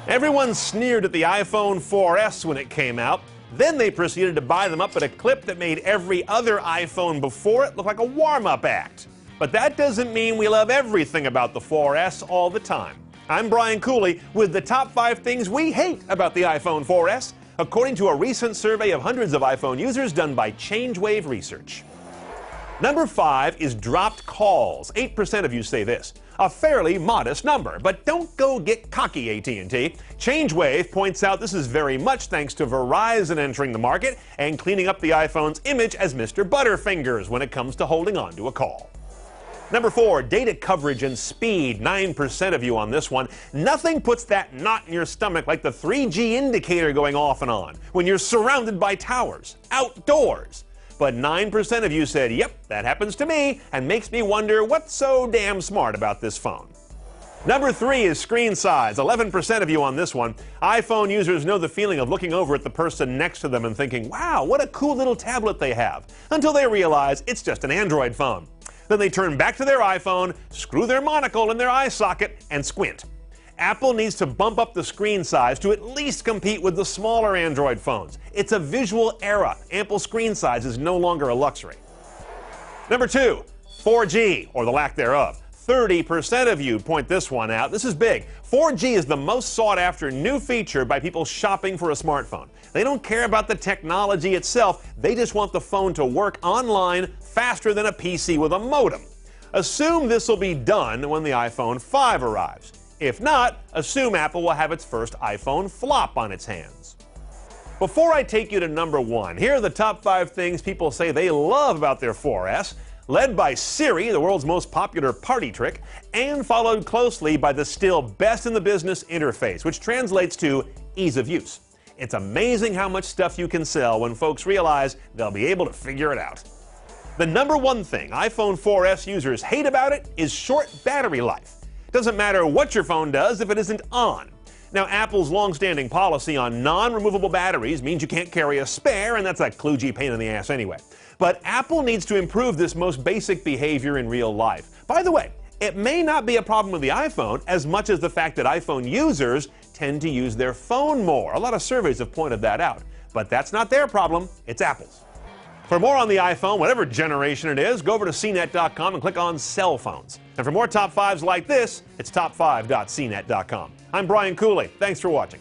Everyone sneered at the iPhone 4S when it came out. Then they proceeded to buy them up at a clip that made every other iPhone before it look like a warm-up act. But that doesn't mean we love everything about the 4S all the time. I'm Brian Cooley with the top 5 things we hate about the iPhone 4S, according to a recent survey of hundreds of iPhone users done by ChangeWave Research. Number 5 is dropped calls. 8% of you say this. A fairly modest number, but don't go get cocky, AT&T. ChangeWave points out this is very much thanks to Verizon entering the market and cleaning up the iPhone's image as Mr. Butterfingers when it comes to holding on to a call. Number 4, data coverage and speed. 9% of you on this one. Nothing puts that knot in your stomach like the 3G indicator going off and on when you're surrounded by towers, outdoors. But 9% of you said, yep, that happens to me, and makes me wonder what's so damn smart about this phone. Number 3 is screen size. 11% of you on this one. iPhone users know the feeling of looking over at the person next to them and thinking, wow, what a cool little tablet they have, until they realize it's just an Android phone. Then they turn back to their iPhone, screw their monocle in their eye socket, and squint. Apple needs to bump up the screen size to at least compete with the smaller Android phones. It's a visual era. Ample screen size is no longer a luxury. Number 2, 4G, or the lack thereof. 30% of you point this one out. This is big. 4G is the most sought after new feature by people shopping for a smartphone. They don't care about the technology itself. They just want the phone to work online faster than a PC with a modem. Assume this will be done when the iPhone 5 arrives. If not, assume Apple will have its first iPhone flop on its hands. Before I take you to number 1, here are the top 5 things people say they love about their 4S, led by Siri, the world's most popular party trick, and followed closely by the still best in the business interface, which translates to ease of use. It's amazing how much stuff you can sell when folks realize they'll be able to figure it out. The number 1 thing iPhone 4S users hate about it is short battery life. Doesn't matter what your phone does if it isn't on. Now, Apple's long-standing policy on non-removable batteries means you can't carry a spare, and that's a kludgy pain in the ass anyway. But Apple needs to improve this most basic behavior in real life. By the way, it may not be a problem with the iPhone as much as the fact that iPhone users tend to use their phone more. A lot of surveys have pointed that out. But that's not their problem, it's Apple's. For more on the iPhone, whatever generation it is, go over to cnet.com and click on Cell Phones. And for more top 5s like this, it's top5.cnet.com. I'm Brian Cooley. Thanks for watching.